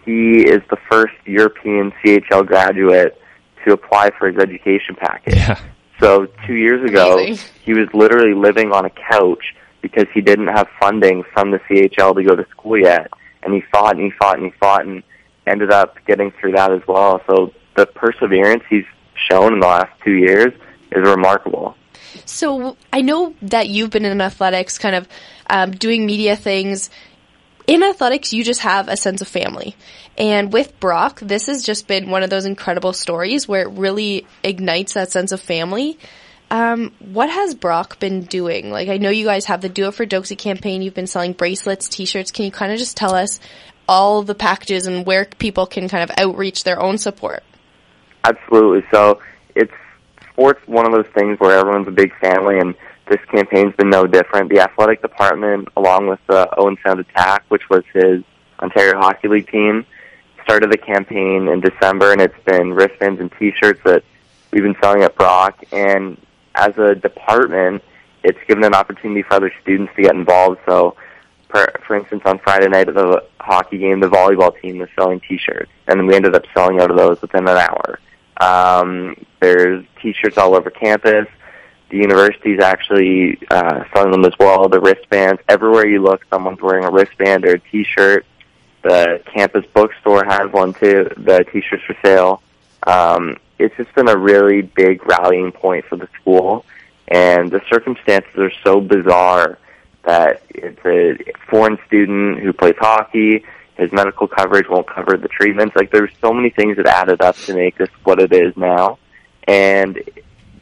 he is the first European CHL graduate to apply for his education package. Yeah. So 2 years ago, he was literally living on a couch because he didn't have funding from the CHL to go to school yet, and he fought and he fought and he fought and ended up getting through that as well. So the perseverance he's shown in the last 2 years is remarkable. So I know that you've been in athletics, kind of doing media things. In athletics, you just have a sense of family. And with Brock, this has just been one of those incredible stories where it really ignites that sense of family. What has Brock been doing? Like, I know you guys have the Do It for Doczy campaign. You've been selling bracelets, t-shirts. Can you kind of just tell us all the packages and where people can kind of outreach their own support? Absolutely. So sport's one of those things where everyone's a big family, and this campaign's been no different. The athletic department, along with the Owen Sound Attack, which was his Ontario Hockey League team, started the campaign in December, and it's been wristbands and t-shirts that we've been selling at Brock. And as a department, it's given an opportunity for other students to get involved. So, for instance, on Friday night at the hockey game, the volleyball team was selling t-shirts, and we ended up selling out of those within an hour. There's t-shirts all over campus. The university's actually selling them as well, the wristbands. Everywhere you look, someone's wearing a wristband or a t-shirt. The campus bookstore has one too, the t-shirts for sale. It's just been a really big rallying point for the school, and the circumstances are so bizarre that it's a foreign student who plays hockey. His medical coverage won't cover the treatments. Like, there's so many things that added up to make this what it is now. And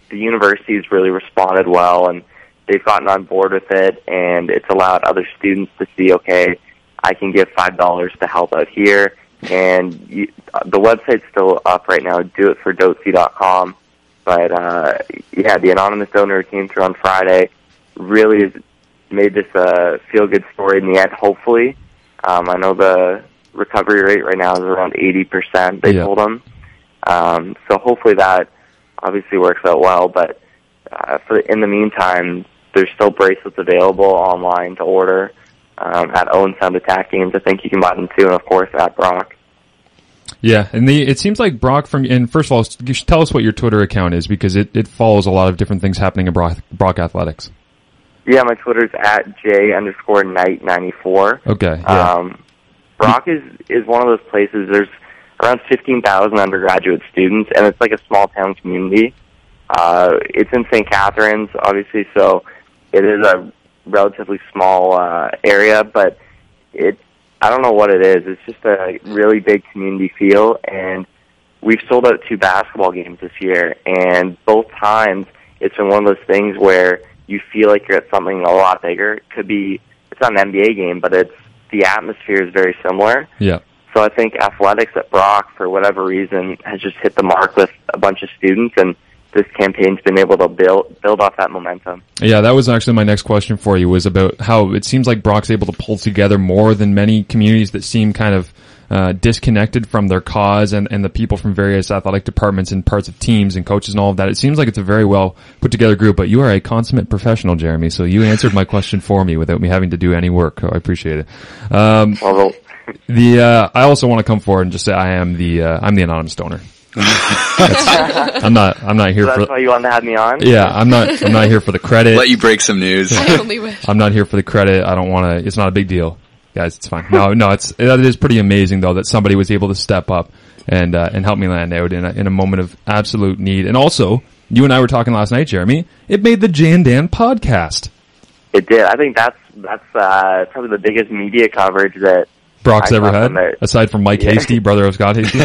the university's really responded well, and they've gotten on board with it, and it's allowed other students to see, okay, I can give $5 to help out here. And the website's still up right now, doitfordocy.com. But, the anonymous donor who came through on Friday really has made this a feel-good story in the end, hopefully. I know the recovery rate right now is around 80%, they told him. So hopefully that obviously works out well. But in the meantime, there's still bracelets available online to order at Owen Sound Attack games. I think you can buy them too, and of course at Brock. Yeah, and it seems like Brock and first of all, you should tell us what your Twitter account is, because it follows a lot of different things happening at Brock Athletics. Yeah, my Twitter's at J_Knight94. Okay. Yeah. Brock is one of those places. There's around 15,000 undergraduate students, and it's like a small town community. It's in St. Catharines, obviously, so it is a relatively small area, but I don't know what it is. It's just a really big community feel, and we've sold out 2 basketball games this year, and both times it's been one of those things where you feel like you're at something a lot bigger. It's not an NBA game, but the atmosphere is very similar. Yeah. So I think athletics at Brock, for whatever reason, has just hit the mark with a bunch of students, and this campaign's been able to build off that momentum. Yeah, that was actually my next question for you, was about how it seems like Brock's able to pull together more than many communities that seem kind of disconnected from their cause and the people from various athletic departments and parts of teams and coaches and all of that. It seems like it's a very well put together group, but you are a consummate professional, Jeremy, so you answered my question for me without me having to do any work. So I appreciate it. I also want to come forward and just say I'm the anonymous donor. I'm not here so for. That's why you wanted to have me on? Yeah, I'm not here for the credit. Let you break some news. I only wish. I'm not here for the credit. I don't want to. It's not a big deal, guys. It's fine. No, it is pretty amazing though that somebody was able to step up and help me land out in a moment of absolute need. And also, you and I were talking last night, Jeremy. It made the Jan Dan podcast. It did. I think that's probably the biggest media coverage that Brock's ever had, aside from Mike Hasty, brother of Scott Hasty.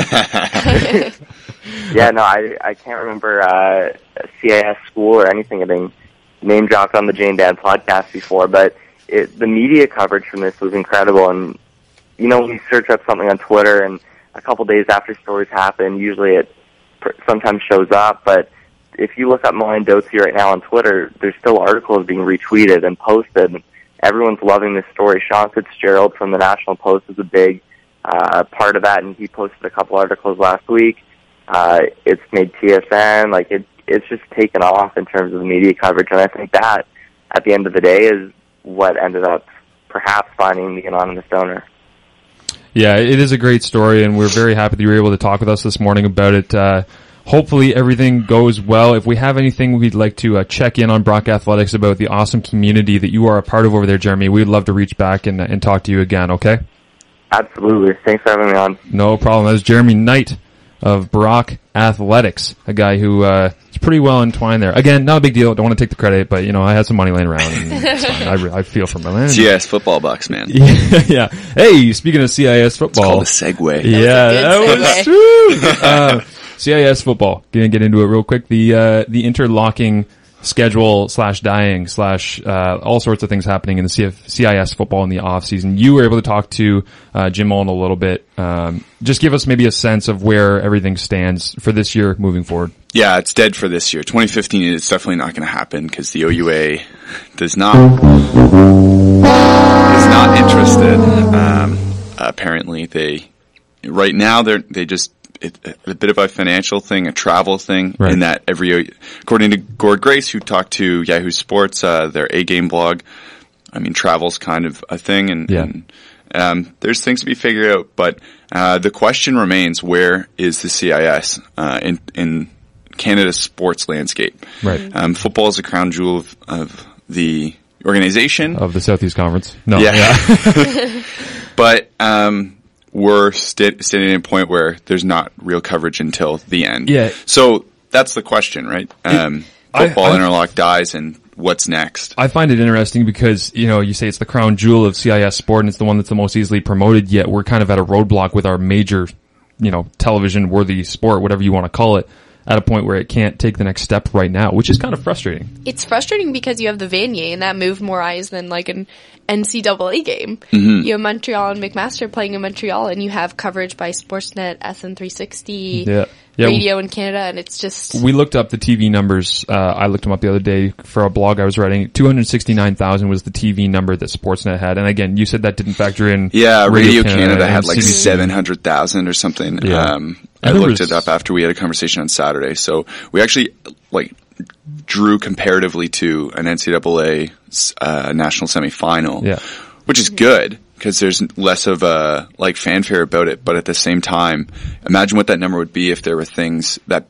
Yeah, no, I can't remember a CIS school or anything getting name dropped on the Jane Dan podcast before, but the media coverage from this was incredible. And when you search up something on Twitter, and a couple days after stories happen, usually it sometimes shows up. But if you look up Milan Doczy right now on Twitter, there's still articles being retweeted and posted. Everyone's loving this story. Sean Fitzgerald from the National Post is a big part of that, and he posted a couple articles last week. It's made TSN, it's just taken off in terms of the media coverage, and I think that, at the end of the day, is what ended up perhaps finding the anonymous donor. Yeah, it is a great story, and we're very happy that you were able to talk with us this morning about it. Hopefully everything goes well. If we have anything we'd like to check in on Brock Athletics about the awesome community that you are a part of over there, Jeremy, we'd love to reach back and talk to you again, okay? Absolutely. Thanks for having me on. No problem. That was Jeremy Knight of Brock Athletics, a guy who is pretty well entwined there. Again, not a big deal. Don't want to take the credit, but I had some money laying around, and it's fine. I feel for my land. CIS football bucks, man. Yeah. Hey, speaking of CIS football, it's called a segue. That was true. CIS football. Gonna get into it real quick. The interlocking schedule /dying all sorts of things happening in the CIS football in the off season. You were able to talk to Jim Mullen a little bit. Just give us maybe a sense of where everything stands for this year moving forward. Yeah, it's dead for this year. 2015 it's definitely not going to happen because the OUA is not interested. Apparently, right now they just. It's a bit of a financial thing, a travel thing, right. In that according to Gord Grace, who talked to Yahoo Sports, their A-Game blog, travel's kind of a thing, and there's things to be figured out, but the question remains, where is the CIS in Canada's sports landscape? Right. Football is the crown jewel of the organization. Of the Southeast Conference. No. Yeah. But we're standing at a point where there's not real coverage until the end. Yeah. So that's the question, right? Football interlock dies, and what's next? I find it interesting because, you say it's the crown jewel of CIS sport, and it's the one that's the most easily promoted, yet we're kind of at a roadblock with our major, television-worthy sport, whatever you want to call it, at a point where it can't take the next step right now, which is kind of frustrating. It's frustrating because you have the Vanier, and that moved more eyes than like an NCAA game. Mm-hmm. You have Montreal and McMaster playing in Montreal, and you have coverage by Sportsnet, SN360, radio in Canada, and it's just... We looked up the TV numbers. I looked them up the other day for a blog I was writing. 269,000 was the TV number that Sportsnet had. And again, you said that didn't factor in... Yeah, Radio Canada had like 700,000 or something. Yeah. I looked it up after we had a conversation on Saturday. So we actually drew comparatively to an NCAA national semifinal, which is good because there's less of a fanfare about it. But at the same time, imagine what that number would be if there were things that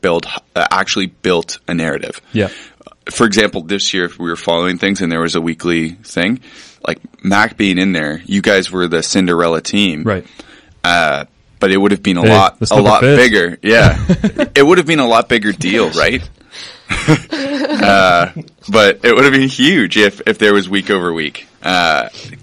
actually built a narrative. Yeah. for example, this year, if we were following things and there was a weekly thing, like Mac being in there, you guys were the Cinderella team. Right. But it would have been a lot bigger. Yeah. It would have been a lot bigger deal, right? But it would have been huge if there was week over week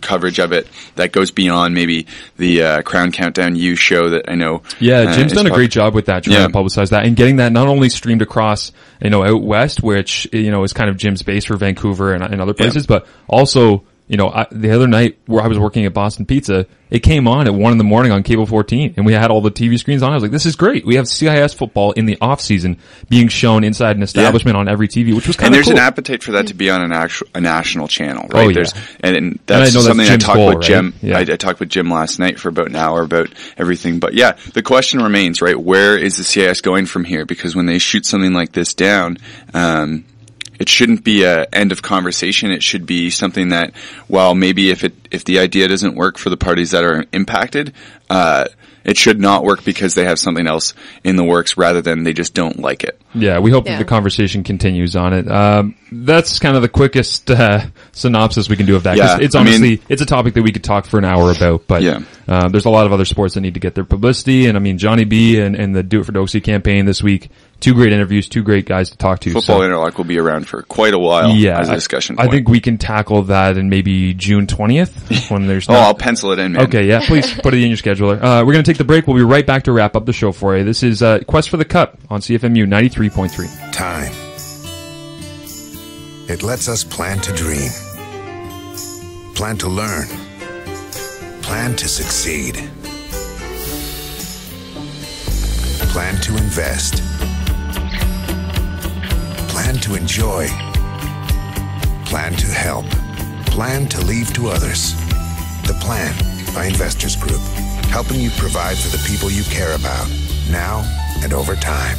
coverage of it that goes beyond maybe the Crown Countdown U show that I know. Yeah, Jim's done a great job with that, trying to publicize that and getting that not only streamed across, out west, which, is kind of Jim's base for Vancouver and other places, but also, the other night where I was working at Boston Pizza, it came on at 1 a.m. on Cable 14, and we had all the TV screens on. I was like, this is great. We have CIS football in the off season being shown inside an establishment on every TV, which was kind of cool. And there's an appetite for that to be on a national channel, right? Oh, yeah. And that's something I talked with Jim. Right? Yeah. I talked with Jim last night for about an hour about everything. But yeah, the question remains, right? Where is the CIS going from here? Because when they shoot something like this down, it shouldn't be a end of conversation. It should be something that, well, maybe if the idea doesn't work for the parties that are impacted, it should not work because they have something else in the works rather than they just don't like it. Yeah, we hope that the conversation continues on it. That's kind of the quickest synopsis we can do of that. Yeah, it's honestly, it's a topic that we could talk for an hour about, but there's a lot of other sports that need to get their publicity. And Johnny B and the Do It for Doczy campaign this week, 2 great interviews, 2 great guys to talk to. Football Interlock will be around for quite a while as a discussion point. I think we can tackle that in maybe June 20th when there's I'll pencil it in, man. Okay, yeah, please put it in your scheduler. We're going to take the break. We'll be right back to wrap up the show for you. This is Quest for the Cup on CFMU 93.3. Time. It lets us plan to dream, plan to learn, plan to succeed, plan to invest, plan to enjoy, plan to help, plan to leave to others. The Plan by Investors Group, helping you provide for the people you care about, now and over time.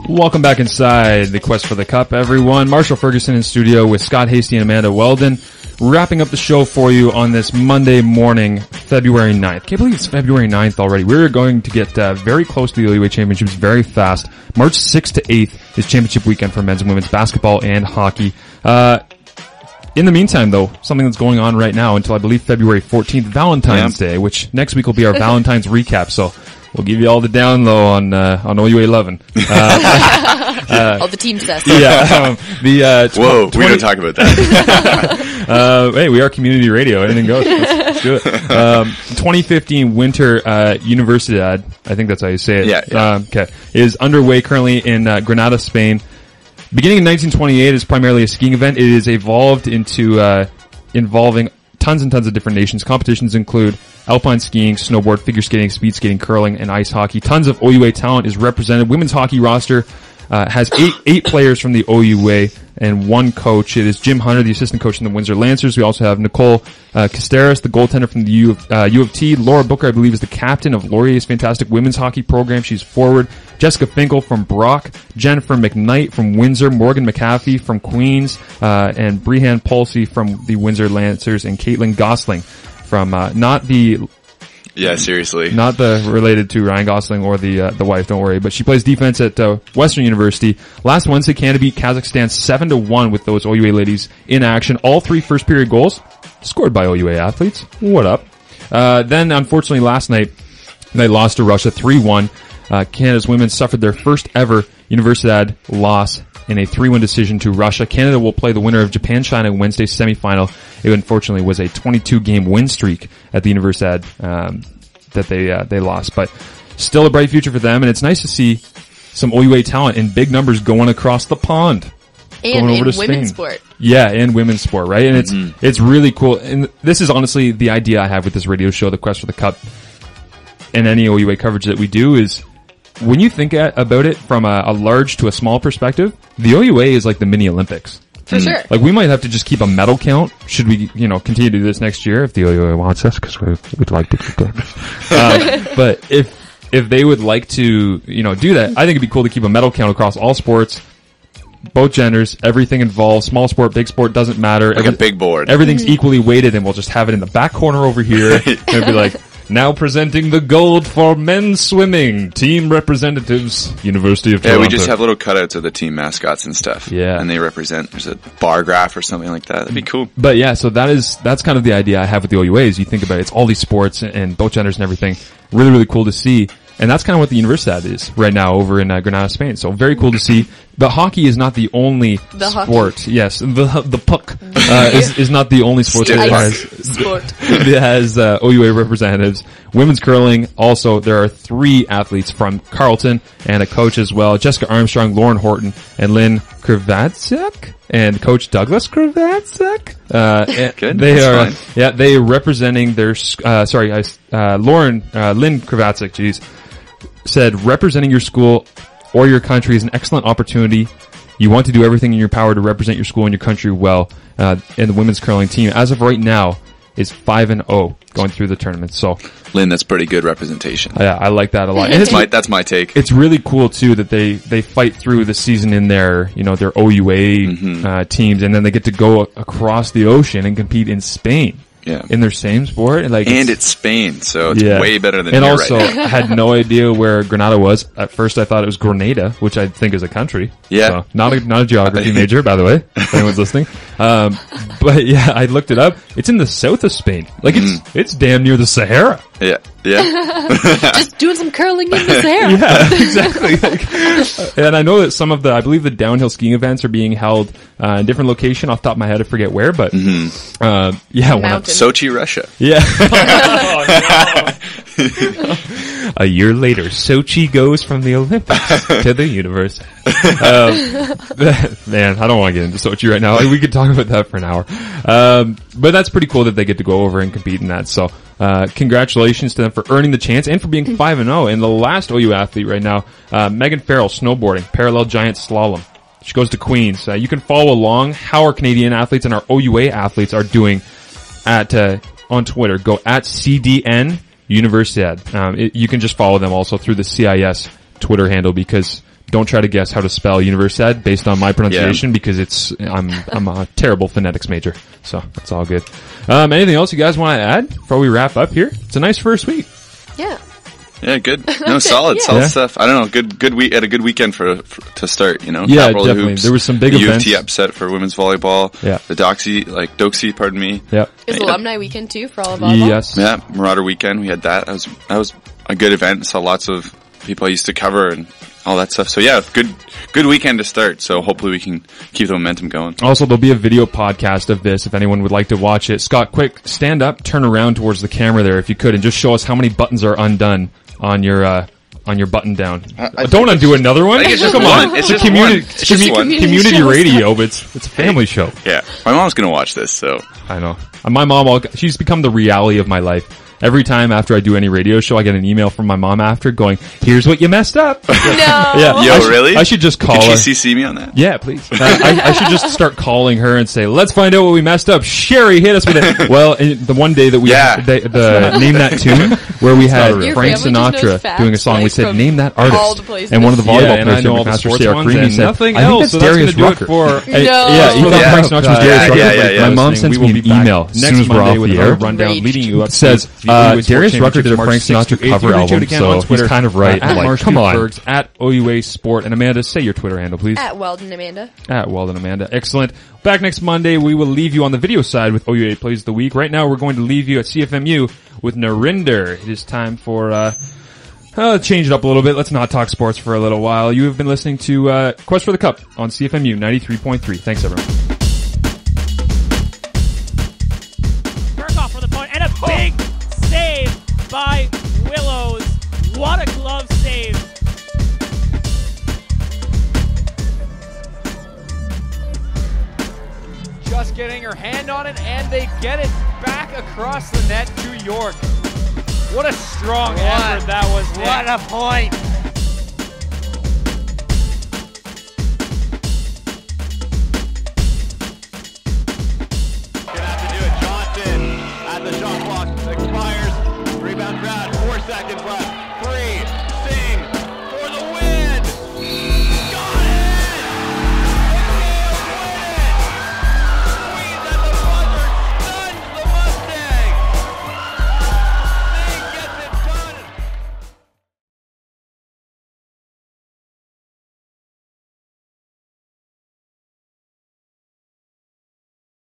Welcome back inside the Quest for the Cup, everyone. Marshall Ferguson in studio with Scott Hasty and Amanda Weldon, wrapping up the show for you on this Monday morning, February 9th. Can't believe it's February 9th already. We're going to get very close to the OUA Championships very fast. March 6th to 8th is championship weekend for men's and women's basketball and hockey. In the meantime, though, something that's going on right now until I believe February 14th, Valentine's Day, which next week will be our Valentine's recap. So we'll give you all the down low on OUA 11. All the team stuff. Yeah. Whoa, we don't talk about that. Hey, we are community radio. Anything goes. Let's do it. 2015 Winter Universidad, I think that's how you say it. Yeah. Okay. Is underway currently in Granada, Spain. Beginning in 1928, it's primarily a skiing event. It is evolved into involving tons and tons of different nations. Competitions include alpine skiing, snowboard, figure skating, speed skating, curling, and ice hockey. Tons of OUA talent is represented. Women's hockey roster has eight players from the OUA and 1 coach. It is Jim Hunter, the assistant coach in the Windsor Lancers. We also have Nicole Casteras, the goaltender from the U of T. Laura Booker, I believe, is the captain of Laurier's fantastic women's hockey program. She's forward. Jessica Finkel from Brock, Jennifer McKnight from Windsor, Morgan McAfee from Queens, and Brehan Pulsey from the Windsor Lancers, and Caitlin Gosling from seriously. Not the related to Ryan Gosling or the wife, don't worry. But she plays defense at Western University. Last Wednesday, Canada beat Kazakhstan 7-1 with those OUA ladies in action. All 3 first period goals scored by OUA athletes. What up? Then, unfortunately, last night, they lost to Russia 3-1. Canada's women suffered their first ever Universidad loss in a 3-1 decision to Russia. Canada will play the winner of Japan-China Wednesday's semifinal. It unfortunately was a 22-game win streak at the Universidad that they lost, but still a bright future for them. And it's nice to see some OUA talent in big numbers going across the pond, and in women's sport. Yeah, and women's sport, right? And it's really cool. And this is honestly the idea I have with this radio show, the Quest for the Cup, and any OUA coverage that we do is, when you think about it from a large to a small perspective, the OUA is like the mini Olympics. For sure. Like, we might have to just keep a medal count. Should we, continue to do this next year if the OUA wants us, because we'd like to keep it. But if they would like to, do that, I think it'd be cool to keep a medal count across all sports. both genders, everything involved, small sport, big sport, doesn't matter. Like a big board. Everything's equally weighted, and we'll just have it in the back corner over here. And it'll be like, now presenting the gold for men's swimming, team representatives, University of Toronto. Yeah, we just have little cutouts of the team mascots and stuff. Yeah. And they represent, there's a bar graph or something like that. That'd be cool. But yeah, so that's kind of the idea I have with the OUA is you think about it, it's all these sports and both genders and everything. Really, really cool to see. And that's kind of what the Universidad is right now over in Granada, Spain. So very cool to see. But hockey is not the only sport. Hockey. Yes, the puck is not the only sport that has OUA representatives. Women's curling, also, there are 3 athletes from Carleton and a coach as well. Jessica Armstrong, Lauren Horton, and Lynn Kravatsuk, and Coach Douglas Kravatsuk. Good. They are, they are representing their, Lynn Kravatsuk, geez, said representing your school or your country is an excellent opportunity. You want to do everything in your power to represent your school and your country well. And the women's curling team, as of right now, is 5-0 going through the tournament. So, Lynn, that's pretty good representation. Yeah, I like that a lot. And that's my take. It's really cool too that they fight through the season in their OUA teams, and then they get to go across the ocean and compete in Spain. Yeah. In their same sport. And it's Spain, so it's way better than and here also, right now. I had no idea where Granada was. At first, I thought it was Grenada, which I think is a country. Yeah. So, not a geography major, by the way, if anyone's listening. But yeah, I looked it up. It's in the south of Spain. Like, it's damn near the Sahara. Yeah. Just doing some curling in the Sahara. Yeah, exactly. And I know that I believe the downhill skiing events are being held in different location. Off the top of my head, I forget where, but Sochi, Russia. Yeah. A year later, Sochi goes from the Olympics to the universe. Man, I don't want to get into Sochi right now. We could talk about that for an hour. But that's pretty cool that they get to go over and compete in that. So, congratulations to them for earning the chance and for being 5-0. And the last OU athlete right now, Megan Farrell, snowboarding, parallel giant slalom. She goes to Queens. You can follow along how our Canadian athletes and our OUA athletes are doing on Twitter. Go at CDN Universidad. You can just follow them also through the CIS Twitter handle, because don't try to guess how to spell Universidad based on my pronunciation, because I'm a terrible phonetics major. So that's all good. Anything else you guys want to add before we wrap up here? It's a nice first week. Yeah. Yeah, good. No, solid stuff. I don't know, good week, had a good weekend to start, Yeah, Capital definitely. Hoops, There was some big the events. U of T upset for women's volleyball. Yeah. The Doczy, pardon me. Yeah. It's alumni weekend too for all of volleyball. Yes. Yeah, Marauder weekend, we had that. That was a good event. Saw lots of people I used to cover and all that stuff. So yeah, good weekend to start. So hopefully we can keep the momentum going. Also, there'll be a video podcast of this if anyone would like to watch it. Scott, quick, stand up, turn around towards the camera there if you could, and just show us how many buttons are undone on your button down. Don't undo another one. It's just Come one. on. It's a just community one. radio, but it's a family show. Yeah. My mom's gonna watch this, so. I know. My mom, she's become the reality of my life. Every time after I do any radio show, I get an email from my mom after going, "Here's what you messed up." No. Yeah. Really? I should just call her. Could she CC me on that? Yeah, please. I should just start calling her and say, "Let's find out what we messed up." Sherry, hit us with it. Well, the one day that we the Name That Tune, where we had Frank Sinatra doing a song, we said, "Name that artist." And one of the volleyball players, McMaster Sarah Creamy, said, nothing "I think else, that's so Darius that's Rucker." gonna do it for Yeah, he thought Frank Sinatra was Darius Rucker. Yeah. My mom sends me an email as soon as we're off the air. rundown leading you up. Says Darius Rucker did a Frank Sinatra cover album, so he's kind of right. I'm like, come on. At OUA Sport. And Amanda, say your Twitter handle, please. At Weldon Amanda. At Weldon Amanda. Excellent. Back next Monday, we will leave you on the video side with OUA Plays of the Week. Right now, we're going to leave you at CFMU with Narinder. It is time for, change it up a little bit. Let's not talk sports for a little while. You have been listening to Quest for the Cup on CFMU 93.3. Thanks, everyone. Burkhoff for the point, and a big save by Willows. What a glove save. Just getting her hand on it, and they get it back across the net to York. What a strong effort that was, Nick. What a point. Gonna have to do it. Johnson at the shot clock expires. Rebound grab, 4 seconds left.